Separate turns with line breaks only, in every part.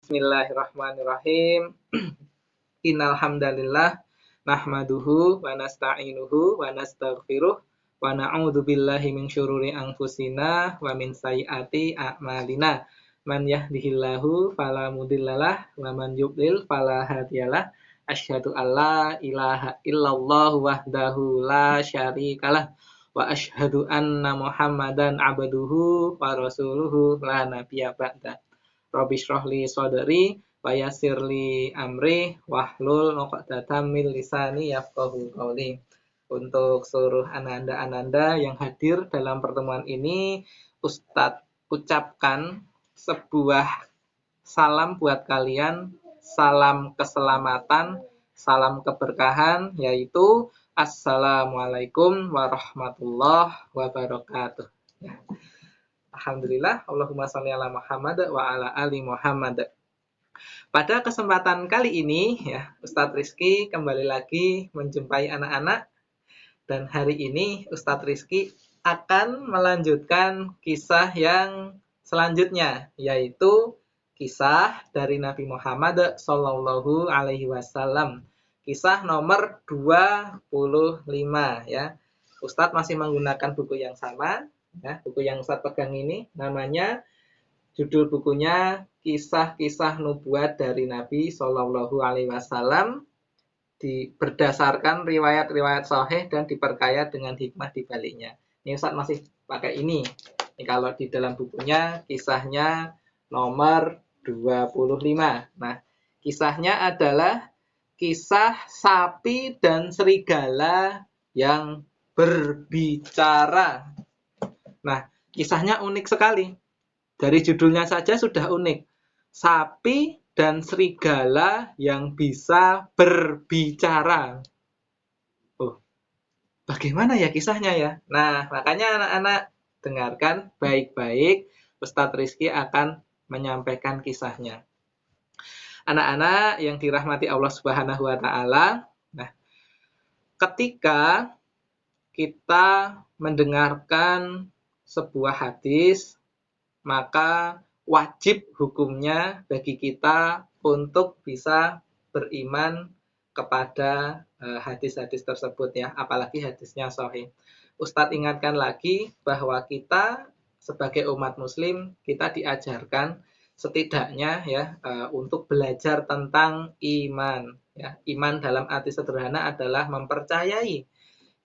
Bismillahirrahmanirrahim. Innal hamdalillah nahmaduhu wa nasta'inuhu wa nastaghfiruh wa na'udzu billahi min syururi anfusina wa min sayyiati a'malina. Man yahdihillahu fala mudhillalah wa man yudlil fala hadiyalah. Asyhadu alla ilaha illallah wahdahu la syarikalah wa asyhadu anna Muhammadan abduhu wa rasuluhu la nabiyya ba'da. Rabbi shrahli sadri wa yassirli amri wahlul 'uqdatam min lisani yafqahu qawli. Untuk seluruh ananda-ananda yang hadir dalam pertemuan ini, Ustadz ucapkan sebuah salam buat kalian, salam keselamatan, salam keberkahan, yaitu Assalamualaikum warahmatullahi wabarakatuh. Ya. Alhamdulillah, Allahumma sholli ala Muhammad wa ala ali Muhammad. Pada kesempatan kali ini, ya, Ustadz Rizky kembali lagi menjumpai anak-anak. Dan hari ini Ustadz Rizky akan melanjutkan kisah yang selanjutnya, yaitu kisah dari Nabi Muhammad Sallallahu Alaihi Wasallam. Kisah nomor 25, ya. Ustadz masih menggunakan buku yang sama. Ya, buku yang Ustadz pegang ini namanya, judul bukunya Kisah-Kisah Nubuat dari Nabi Shallallahu Alaihi Wasallam, berdasarkan riwayat-riwayat sahih dan diperkaya dengan hikmah di baliknya. Ini Ustadz masih pakai ini. Kalau di dalam bukunya kisahnya nomor 25. Nah, kisahnya adalah kisah sapi dan serigala yang berbicara. Nah, kisahnya unik sekali. Dari judulnya saja sudah unik. Sapi dan serigala yang bisa berbicara. Oh, bagaimana ya kisahnya ya? Nah, makanya anak-anak dengarkan baik-baik. Ustadz Rizky akan menyampaikan kisahnya. Anak-anak yang dirahmati Allah Subhanahu wa Ta'ala, nah, ketika kita mendengarkan sebuah hadis, maka wajib hukumnya bagi kita untuk bisa beriman kepada hadis-hadis tersebut, ya, apalagi hadisnya sahih. Ustadz ingatkan lagi bahwa kita sebagai umat muslim, kita diajarkan setidaknya, ya, untuk belajar tentang iman, ya. Iman dalam arti sederhana adalah mempercayai.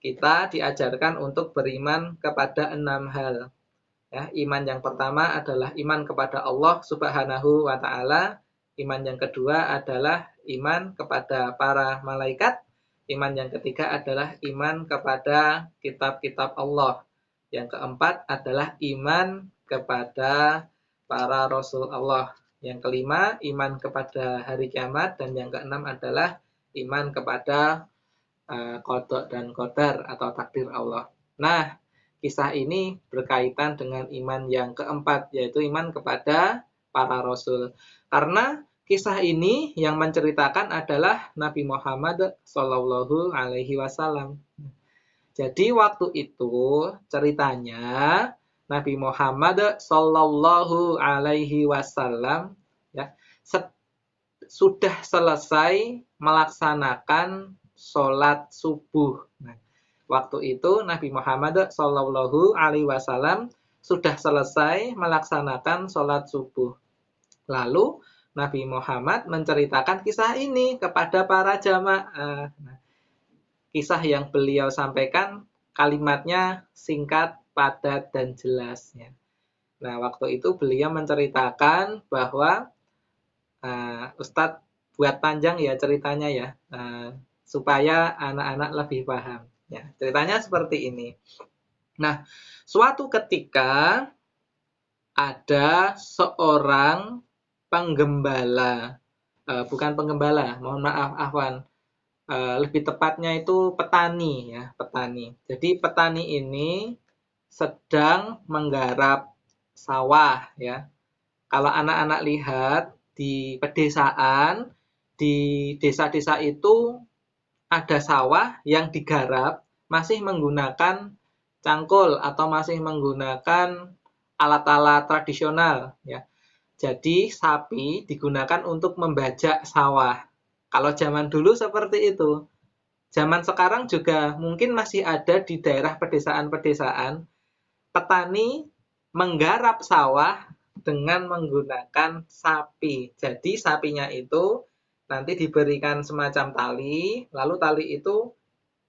Kita diajarkan untuk beriman kepada 6 hal. Ya, iman yang pertama adalah iman kepada Allah Subhanahu wa Ta'ala. Iman yang kedua adalah iman kepada para malaikat. Iman yang ketiga adalah iman kepada kitab-kitab Allah. Yang keempat adalah iman kepada para rasul Allah. Yang kelima, iman kepada hari kiamat. Dan yang keenam adalah iman kepada qada dan qadar atau takdir Allah. Nah, kisah ini berkaitan dengan iman yang keempat, yaitu iman kepada para rasul. Karena kisah ini yang menceritakan adalah Nabi Muhammad Sallallahu Alaihi Wasallam. Jadi waktu itu ceritanya Nabi Muhammad Sallallahu Alaihi Wasallam, ya, sudah selesai melaksanakan sholat subuh. Nah, waktu itu Nabi Muhammad Shallallahu Alaihi Wasallam sudah selesai melaksanakan sholat subuh. Lalu Nabi Muhammad menceritakan kisah ini kepada para jamaah. Nah, kisah yang beliau sampaikan kalimatnya singkat, padat, dan jelas. Ya. Nah, waktu itu beliau menceritakan bahwa Ustadz buat panjang ya ceritanya ya. Supaya anak-anak lebih paham. Ya, ceritanya seperti ini. Nah, suatu ketika ada seorang penggembala, bukan penggembala, mohon maaf, afwan. Lebih tepatnya itu petani, ya, petani. Jadi petani ini sedang menggarap sawah, ya. Kalau anak-anak lihat di pedesaan, di desa-desa itu ada sawah yang digarap masih menggunakan cangkul atau masih menggunakan alat-alat tradisional, ya. Jadi sapi digunakan untuk membajak sawah. Kalau zaman dulu seperti itu. Zaman sekarang juga mungkin masih ada di daerah pedesaan-pedesaan, petani menggarap sawah dengan menggunakan sapi. Jadi sapinya itu nanti diberikan semacam tali, lalu tali itu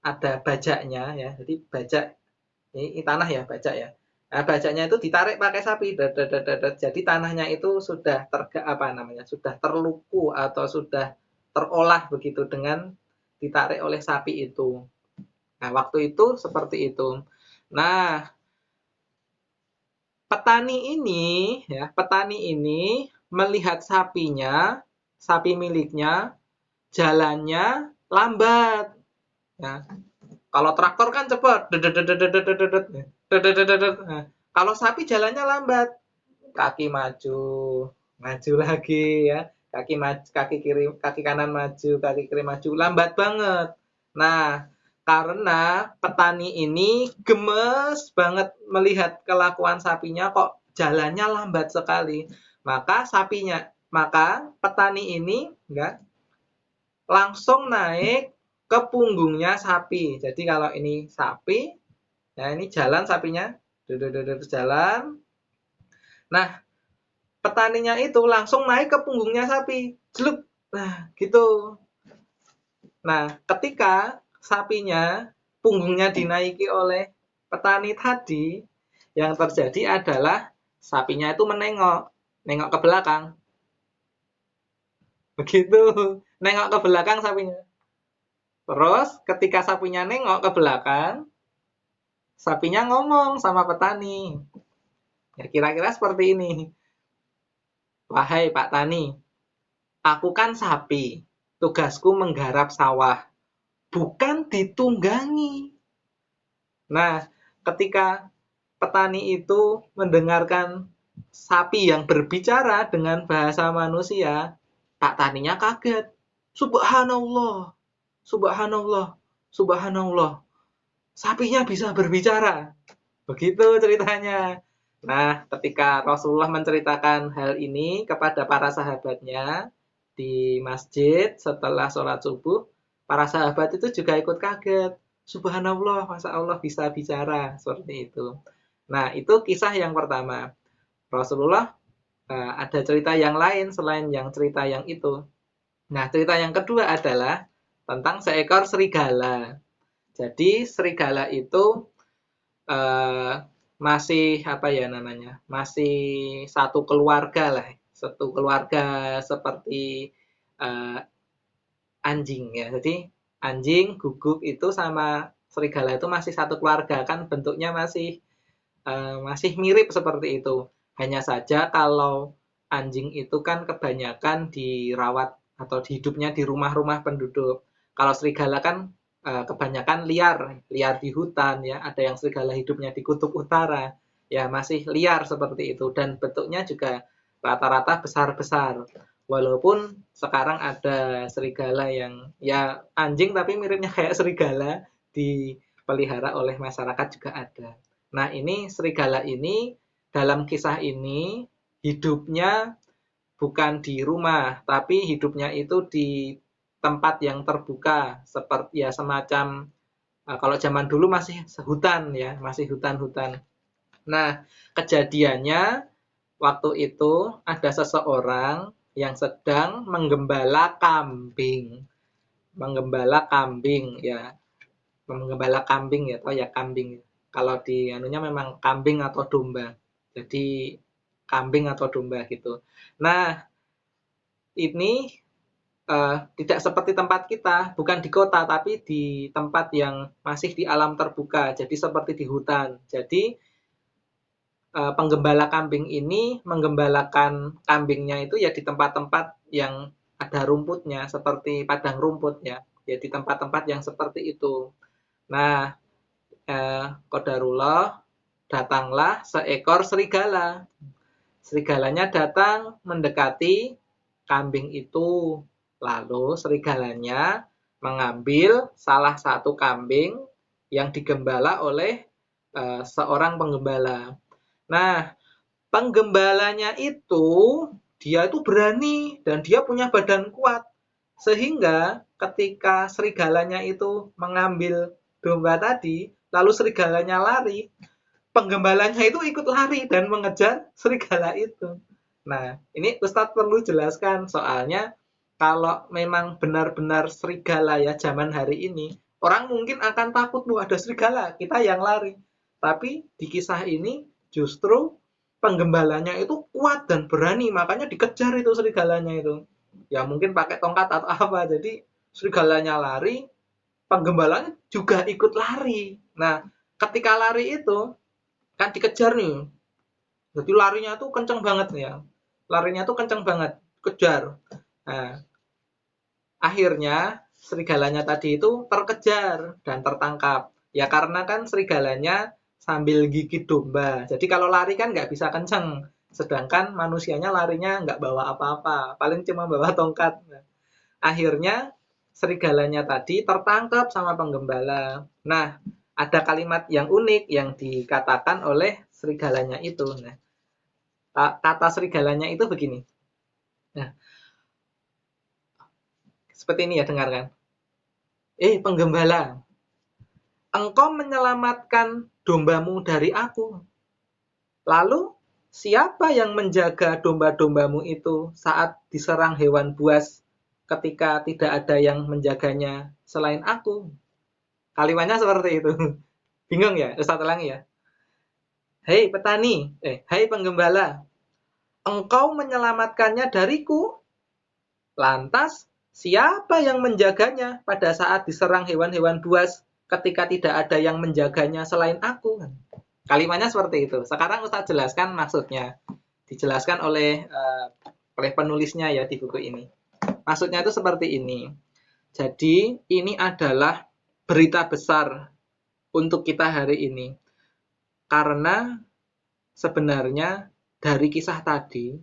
ada bajaknya ya. Jadi bajak ini tanah ya, bajak ya. Nah, bajaknya itu ditarik pakai sapi. Jadi tanahnya itu sudah sudah terluku atau sudah terolah begitu dengan ditarik oleh sapi itu. Nah, waktu itu seperti itu. Nah, petani ini melihat sapi miliknya jalannya lambat. Ya. Kalau traktor kan cepat. Nah, kalau sapi jalannya lambat. Kaki maju, maju lagi ya. Kaki kanan maju, kaki kiri maju, lambat banget. Nah, karena petani ini gemes banget melihat kelakuan sapinya kok jalannya lambat sekali. Maka petani ini enggak langsung naik ke punggungnya sapi. Jadi kalau ini sapi, ya ini jalan sapinya, jalan. Nah, petaninya itu langsung naik ke punggungnya sapi. Jeluk. Nah, gitu. Nah, ketika sapinya punggungnya dinaiki oleh petani tadi, yang terjadi adalah sapinya itu nengok ke belakang. Begitu. Nengok ke belakang sapinya. Terus ketika sapinya nengok ke belakang, sapinya ngomong sama petani. Ya kira-kira seperti ini. Wahai Pak Tani, aku kan sapi. Tugasku menggarap sawah, bukan ditunggangi. Nah, ketika petani itu mendengarkan sapi yang berbicara dengan bahasa manusia, Pak Taninya kaget. Subhanallah, subhanallah, subhanallah. Sapinya bisa berbicara. Begitu ceritanya. Nah, ketika Rasulullah menceritakan hal ini kepada para sahabatnya di masjid setelah sholat subuh, para sahabat itu juga ikut kaget. Subhanallah, Masya Allah bisa bicara. Seperti itu. Nah, itu kisah yang pertama. Rasulullah ada cerita yang lain selain yang cerita yang itu. Nah, cerita yang kedua adalah tentang seekor serigala. Jadi, serigala itu masih masih satu keluarga lah, satu keluarga seperti anjing ya. Jadi anjing, guguk itu sama serigala itu masih satu keluarga, kan bentuknya masih mirip seperti itu. Hanya saja kalau anjing itu kan kebanyakan dirawat atau hidupnya di rumah-rumah penduduk. Kalau serigala kan kebanyakan liar di hutan ya. Ada yang serigala hidupnya di kutub utara, ya masih liar seperti itu dan bentuknya juga rata-rata besar-besar. Walaupun sekarang ada serigala yang ya anjing tapi miripnya kayak serigala dipelihara oleh masyarakat juga ada. Nah, ini serigala ini dalam kisah ini hidupnya bukan di rumah, tapi hidupnya itu di tempat yang terbuka seperti ya semacam kalau zaman dulu masih hutan ya, masih hutan-hutan. Nah, kejadiannya waktu itu ada seseorang yang sedang menggembala kambing. Menggembala kambing ya. Menggembala kambing ya, atau ya kambing. Kalau di anunya memang kambing atau domba. Jadi kambing atau domba gitu. Nah, ini tidak seperti tempat kita, bukan di kota, tapi di tempat yang masih di alam terbuka, jadi seperti di hutan. Jadi penggembala kambing ini menggembalakan kambingnya itu ya di tempat-tempat yang ada rumputnya, seperti padang rumput ya, ya di tempat-tempat yang seperti itu. Nah, qadarullah datanglah seekor serigala. Serigalanya datang mendekati kambing itu. Lalu serigalanya mengambil salah satu kambing yang digembala oleh seorang penggembala. Nah, penggembalanya itu dia itu berani dan dia punya badan kuat. Sehingga ketika serigalanya itu mengambil domba tadi, lalu serigalanya lari, penggembalanya itu ikut lari dan mengejar serigala itu. Nah, ini Ustadz perlu jelaskan soalnya kalau memang benar-benar serigala ya zaman hari ini, orang mungkin akan takut, wah ada serigala, kita yang lari. Tapi di kisah ini justru penggembalanya itu kuat dan berani, makanya dikejar itu serigalanya itu. Ya mungkin pakai tongkat atau apa, jadi serigalanya lari, penggembalanya juga ikut lari. Nah, ketika lari itu kan dikejar nih, jadi larinya tuh kenceng banget nih ya, larinya tuh kenceng banget, kejar. Nah, akhirnya serigalanya tadi itu terkejar dan tertangkap. Ya karena kan serigalanya sambil gigit domba. Jadi kalau lari kan nggak bisa kenceng. Sedangkan manusianya larinya nggak bawa apa-apa. Paling cuma bawa tongkat. Nah, akhirnya serigalanya tadi tertangkap sama penggembala. Nah, ada kalimat yang unik yang dikatakan oleh serigalanya itu. Nah, kata serigalanya itu begini. Nah, seperti ini ya, dengarkan. Penggembala, engkau menyelamatkan dombamu dari aku. Lalu, siapa yang menjaga domba-dombamu itu saat diserang hewan buas ketika tidak ada yang menjaganya selain aku? Kalimatnya seperti itu. Bingung ya? Ustaz ulangi ya. Hei petani, hai penggembala, engkau menyelamatkannya dariku. Lantas, siapa yang menjaganya pada saat diserang hewan-hewan buas ketika tidak ada yang menjaganya selain aku? Kalimatnya seperti itu. Sekarang Ustaz jelaskan maksudnya. Dijelaskan oleh penulisnya ya di buku ini. Maksudnya itu seperti ini. Jadi, ini adalah berita besar untuk kita hari ini. Karena sebenarnya dari kisah tadi,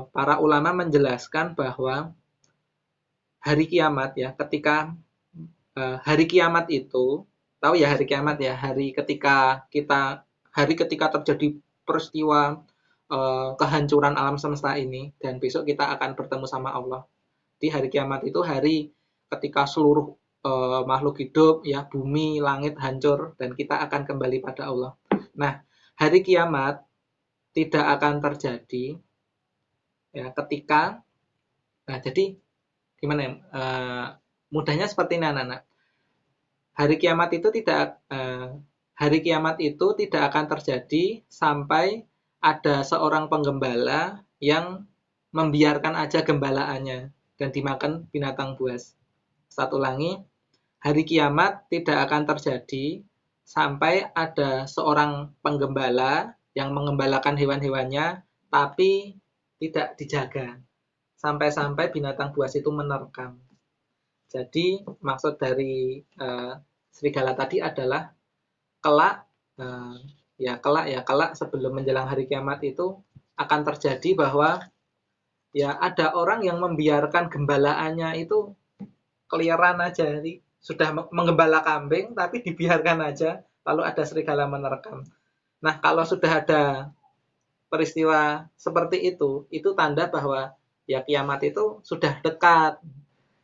para ulama menjelaskan bahwa hari kiamat ya, ketika hari kiamat itu, tahu ya hari kiamat ya, hari ketika terjadi peristiwa kehancuran alam semesta ini dan besok kita akan bertemu sama Allah. Di hari kiamat itu hari ketika seluruh makhluk hidup ya, bumi, langit hancur dan kita akan kembali pada Allah. Nah, hari kiamat tidak akan terjadi ya ketika jadi gimana ya? Mudahnya seperti ini anak-anak. Hari kiamat itu tidak akan terjadi sampai ada seorang penggembala yang membiarkan aja gembalaannya dan dimakan binatang buas. Satu ulangi, hari kiamat tidak akan terjadi sampai ada seorang penggembala yang mengembalakan hewan-hewannya tapi tidak dijaga. Sampai-sampai binatang buas itu menerkam. Jadi maksud dari serigala tadi adalah kelak kelak sebelum menjelang hari kiamat itu akan terjadi bahwa ya ada orang yang membiarkan gembalaannya itu keliaran aja. Jadi sudah menggembala kambing tapi dibiarkan aja lalu ada serigala menerkam. Nah, kalau sudah ada peristiwa seperti itu tanda bahwa ya kiamat itu sudah dekat.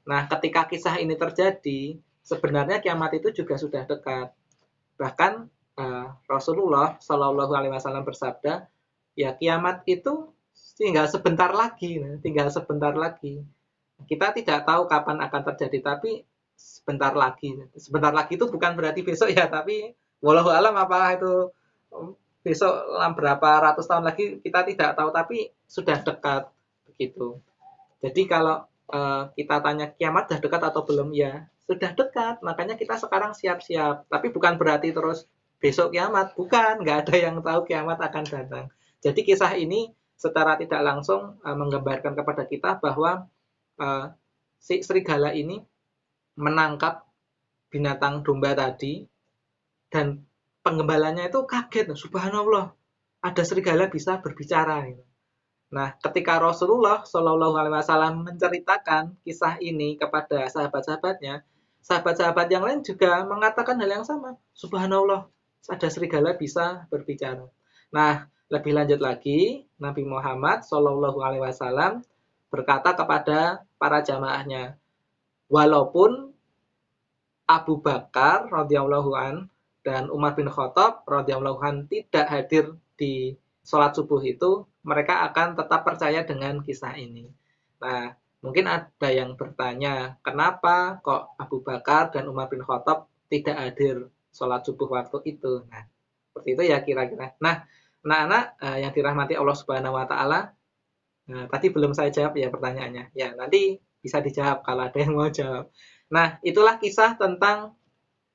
Nah, ketika kisah ini terjadi, sebenarnya kiamat itu juga sudah dekat. Bahkan Rasulullah Shallallahu Alaihi Wasallam bersabda, ya kiamat itu tinggal sebentar lagi. Kita tidak tahu kapan akan terjadi, tapi sebentar lagi. Sebentar lagi itu bukan berarti besok ya, tapi wallahu alam apakah itu besok berapa ratus tahun lagi kita tidak tahu, tapi sudah dekat begitu. Jadi kalau kita tanya kiamat sudah dekat atau belum, ya sudah dekat, makanya kita sekarang siap-siap. Tapi bukan berarti terus besok kiamat, bukan, nggak ada yang tahu kiamat akan datang. Jadi kisah ini secara tidak langsung menggambarkan kepada kita bahwa si serigala ini menangkap binatang domba tadi dan penggembalanya itu kaget, subhanallah, ada serigala bisa berbicara. Nah, ketika Rasulullah Shallallahu Alaihi Wasallam menceritakan kisah ini kepada sahabat-sahabatnya, sahabat-sahabat yang lain juga mengatakan hal yang sama. Subhanallah, ada serigala bisa berbicara. Nah, Lebih lanjut lagi, Nabi Muhammad Shallallahu Alaihi Wasallam berkata kepada para jamaahnya, walaupun Abu Bakar radhiyallahu an dan Umar bin Khattab radhiyallahu an tidak hadir di sholat subuh itu, mereka akan tetap percaya dengan kisah ini. Nah, mungkin ada yang bertanya, kenapa kok Abu Bakar dan Umar bin Khattab tidak hadir sholat subuh waktu itu? Nah, seperti itu ya kira-kira. Nah, anak-anak yang dirahmati Allah Subhanahu wa taala, tadi belum saya jawab ya pertanyaannya. Ya, nanti bisa dijawab kalau ada yang mau jawab. Nah, itulah kisah tentang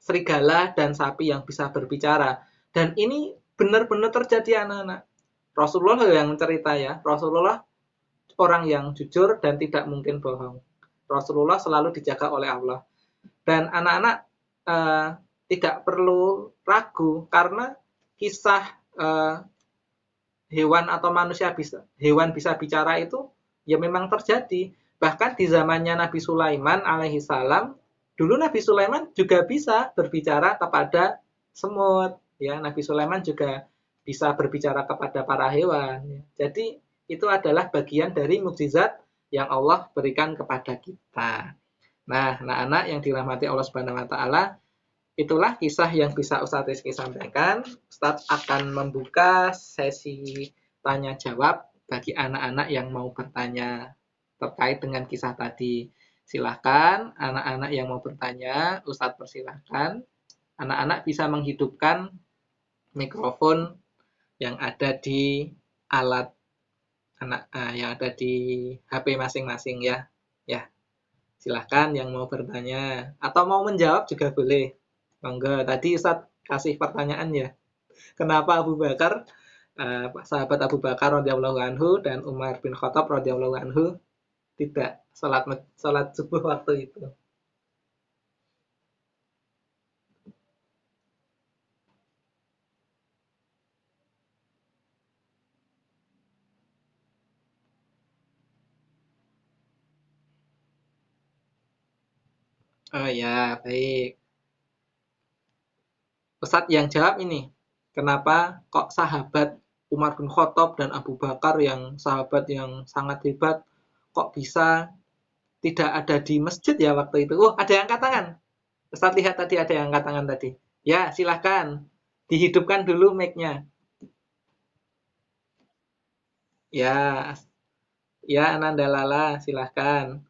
serigala dan sapi yang bisa berbicara. Dan ini benar-benar terjadi anak-anak. Rasulullah yang cerita ya. Rasulullah orang yang jujur dan tidak mungkin bohong. Rasulullah selalu dijaga oleh Allah. Dan anak-anak tidak perlu ragu karena kisah hewan atau hewan bisa bicara itu ya memang terjadi. Bahkan di zamannya Nabi Sulaiman alaihi salam, dulu Nabi Sulaiman juga bisa berbicara kepada semut, ya. Nabi Sulaiman juga bisa berbicara kepada para hewan, ya. Jadi itu adalah bagian dari mukjizat yang Allah berikan kepada kita. Nah, anak-anak yang dirahmati Allah Subhanahu wa taala, itulah kisah yang bisa Ustadz Rizky sampaikan. Ustadz akan membuka sesi tanya jawab bagi anak-anak yang mau bertanya terkait dengan kisah tadi. Silahkan anak-anak yang mau bertanya, Ustadz persilahkan. Anak-anak bisa menghidupkan mikrofon yang ada di alat yang ada di HP masing-masing ya. Ya, silahkan yang mau bertanya atau mau menjawab juga boleh. Monggo, tadi Ustadz kasih pertanyaan ya. Kenapa Abu Bakar, sahabat Abu Bakar radhiyallahu anhu dan Umar bin Khattab radhiyallahu anhu tidak sholat subuh waktu itu? Oh ya, baik. Ustadz yang jawab ini. Kenapa kok sahabat Umar bin Khattab dan Abu Bakar yang sahabat yang sangat hebat kok bisa tidak ada di masjid ya waktu itu? Oh, ada yang angkat tangan. Ustadz lihat tadi ada yang angkat tangan tadi. Ya, silahkan. Dihidupkan dulu mic-nya. Ya, ya Ananda Lala, silahkan.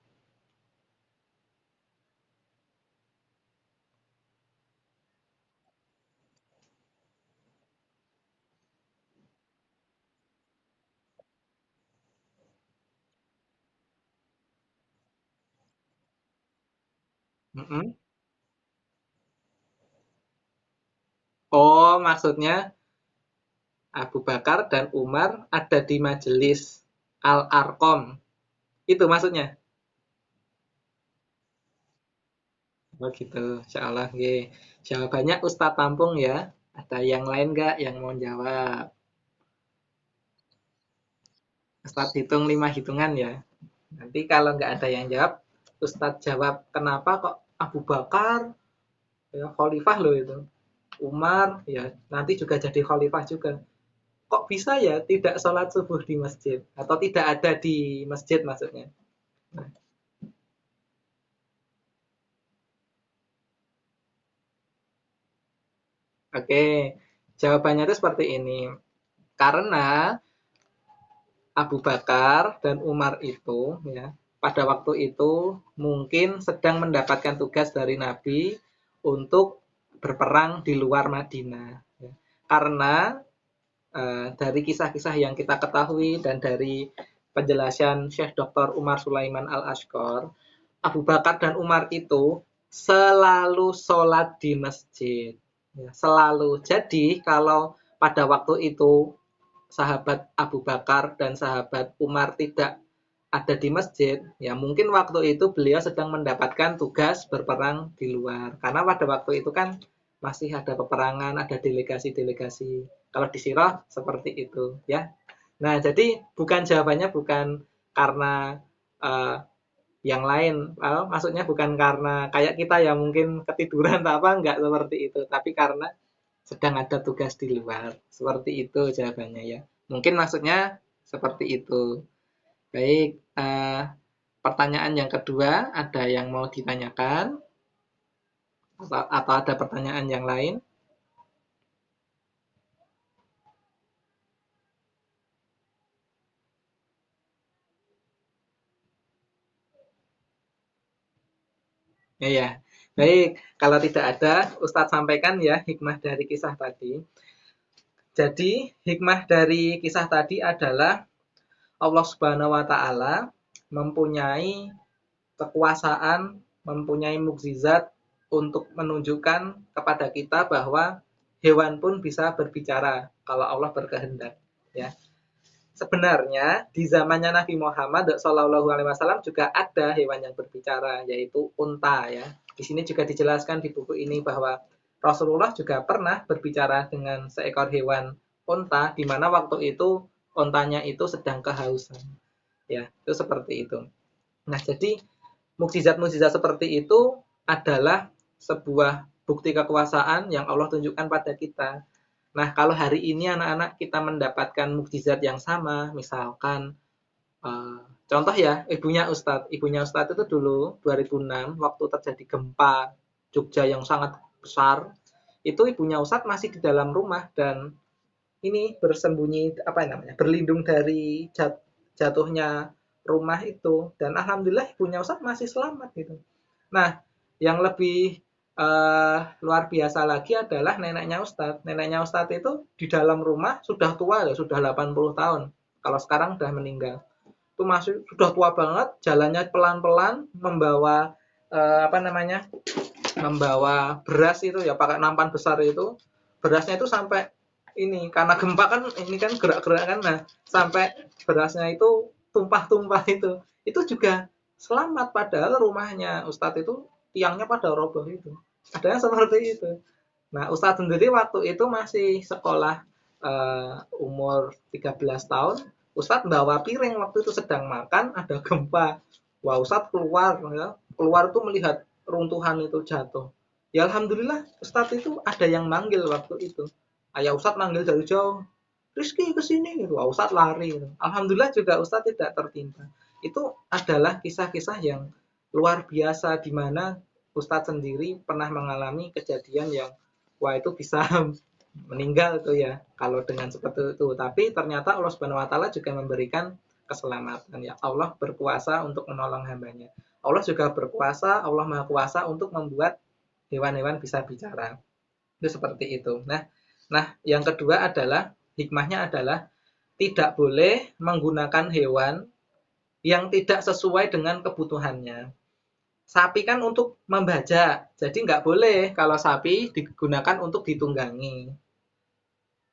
Mm-mm. Oh, maksudnya Abu Bakar dan Umar ada di majelis Al-Arqam. Itu maksudnya. Oh gitu, insya Allah. Ye. Jawabannya Ustadz tampung ya. Ada yang lain nggak yang mau jawab? Ustadz hitung 5 hitungan ya. Nanti kalau nggak ada yang jawab, Ustadz jawab kenapa kok Abu Bakar ya khalifah loh itu. Umar ya nanti juga jadi khalifah juga. Kok bisa ya tidak sholat subuh di masjid atau tidak ada di masjid maksudnya. Nah, oke, jawabannya itu seperti ini. Karena Abu Bakar dan Umar itu ya pada waktu itu mungkin sedang mendapatkan tugas dari Nabi untuk berperang di luar Madinah. Ya. Karena dari kisah-kisah yang kita ketahui dan dari penjelasan Syekh Dr. Umar Sulaiman Al-Ashqar, Abu Bakar dan Umar itu selalu sholat di masjid. Ya, selalu. Jadi kalau pada waktu itu sahabat Abu Bakar dan sahabat Umar tidak ada di masjid, ya mungkin waktu itu beliau sedang mendapatkan tugas berperang di luar. Karena pada waktu itu kan masih ada peperangan, ada delegasi-delegasi. Kalau di Sirah seperti itu, ya. Nah, jadi jawabannya bukan karena yang lain. Maksudnya bukan karena kayak kita ya mungkin ketiduran atau apa, enggak seperti itu. Tapi karena sedang ada tugas di luar. Seperti itu jawabannya ya. Mungkin maksudnya seperti itu. Baik, pertanyaan yang kedua, ada yang mau ditanyakan? Atau ada pertanyaan yang lain? Iya, baik. Kalau tidak ada, Ustadz sampaikan ya hikmah dari kisah tadi. Jadi, hikmah dari kisah tadi adalah Allah Subhanahu wa taala mempunyai kekuasaan, mempunyai mukjizat untuk menunjukkan kepada kita bahwa hewan pun bisa berbicara kalau Allah berkehendak, ya. Sebenarnya di zamannya Nabi Muhammad Shallallahu Alaihi Wasallam juga ada hewan yang berbicara, yaitu unta ya. Di sini juga dijelaskan di buku ini bahwa Rasulullah juga pernah berbicara dengan seekor hewan unta, di mana waktu itu untanya itu sedang kehausan. Ya, itu seperti itu. Nah, jadi mukjizat-mukjizat seperti itu adalah sebuah bukti kekuasaan yang Allah tunjukkan pada kita. Nah, kalau hari ini anak-anak kita mendapatkan mukjizat yang sama, misalkan contoh ya, ibunya Ustadz itu dulu 2006 waktu terjadi gempa Jogja yang sangat besar, itu ibunya Ustadz masih di dalam rumah dan ini bersembunyi apa namanya, berlindung dari jatuhnya rumah itu dan alhamdulillah ibunya Ustadz masih selamat gitu. Nah, yang lebih luar biasa lagi adalah neneknya Ustadz. Neneknya Ustadz itu di dalam rumah sudah tua ya, sudah 80 tahun. Kalau sekarang sudah meninggal. Itu masih sudah tua banget, jalannya pelan-pelan membawa apa namanya? Membawa beras itu ya pakai nampan besar itu. Berasnya itu sampai ini karena gempa kan ini kan gerak-gerak kan nah sampai berasnya itu tumpah-tumpah itu juga selamat padahal rumahnya Ustadz itu tiangnya pada roboh itu ada yang seperti itu. Nah Ustadz sendiri waktu itu masih sekolah umur 13 tahun. Ustadz bawa piring waktu itu sedang makan ada gempa. Wah Ustadz keluar ya. Keluar tuh melihat runtuhan itu jatuh. Ya alhamdulillah Ustadz itu ada yang manggil waktu itu. Ayah Ustadz manggil dari jauh. Rizky ke sini gitu. Wah, Ustadz lari. Alhamdulillah juga Ustadz tidak tertimpa. Itu adalah kisah-kisah yang luar biasa di mana Ustadz sendiri pernah mengalami kejadian yang wah itu bisa meninggal tuh ya kalau dengan seperti itu. Tapi ternyata Allah Subhanahu wa taala juga memberikan keselamatan ya. Allah berkuasa untuk menolong hambanya. Allah juga berkuasa, Allah Maha Kuasa untuk membuat hewan-hewan bisa bicara. Itu seperti itu. Nah, yang kedua adalah hikmahnya adalah tidak boleh menggunakan hewan yang tidak sesuai dengan kebutuhannya. Sapi kan untuk membajak, jadi nggak boleh kalau sapi digunakan untuk ditunggangi.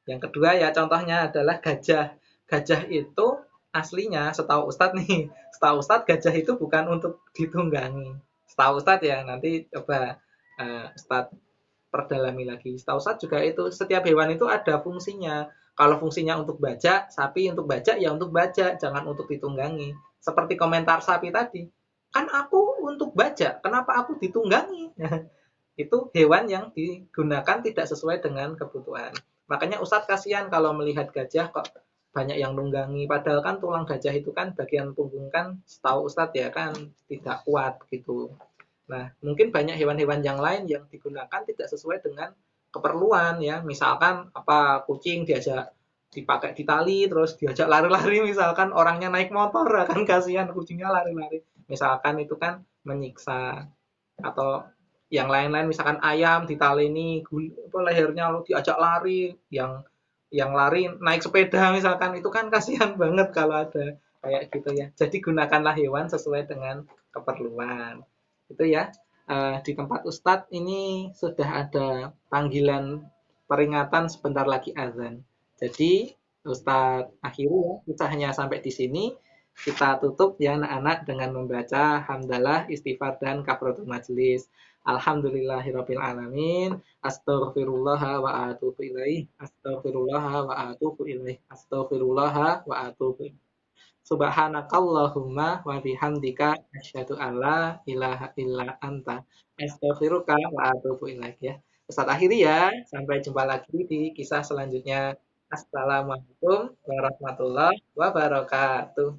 Yang kedua ya contohnya adalah gajah. Gajah itu aslinya setahu Ustadz nih, setahu Ustadz gajah itu bukan untuk ditunggangi. Setahu Ustadz ya, nanti coba Ustadz perdalami lagi. Setahu Ustadz juga itu setiap hewan itu ada fungsinya. Kalau fungsinya untuk bajak, sapi untuk bajak ya untuk bajak, jangan untuk ditunggangi. Seperti komentar sapi tadi, kan aku untuk bajak, kenapa aku ditunggangi? Itu hewan yang digunakan tidak sesuai dengan kebutuhan. Makanya Ustadz kasihan kalau melihat gajah kok banyak yang nunggangi. Padahal kan tulang gajah itu kan bagian punggung kan setahu Ustadz ya kan tidak kuat gitu. Nah, mungkin banyak hewan-hewan yang lain yang digunakan tidak sesuai dengan keperluan ya. Misalkan apa kucing diajak dipakai di tali terus diajak lari-lari misalkan orangnya naik motor kan kasihan kucingnya lari-lari. Misalkan itu kan menyiksa atau yang lain-lain misalkan ayam ditaleni lehernya lalu diajak lari yang lari naik sepeda misalkan itu kan kasihan banget kalau ada kayak gitu ya. Jadi gunakanlah hewan sesuai dengan keperluan. Itu ya. Di tempat Ustadz ini sudah ada panggilan peringatan sebentar lagi azan. Jadi Ustadz akhiri ya kisahnya sampai di sini. Kita tutup ya anak-anak dengan membaca hamdalah, istighfar dan kafaratul majelis. Alhamdulillahirabbil alamin. Astaghfirullah wa atubu ilaih. Astaghfirullah wa atubu ilaih. Astaghfirullah wa atubu ilaih. Subhanakallahumma wa bihamdika asyhadu alla ilaha illa anta astaghfiruka wa atubu ilaik ya. Ustadz akhiri ya. Sampai jumpa lagi di kisah selanjutnya. Assalamualaikum warahmatullahi wabarakatuh.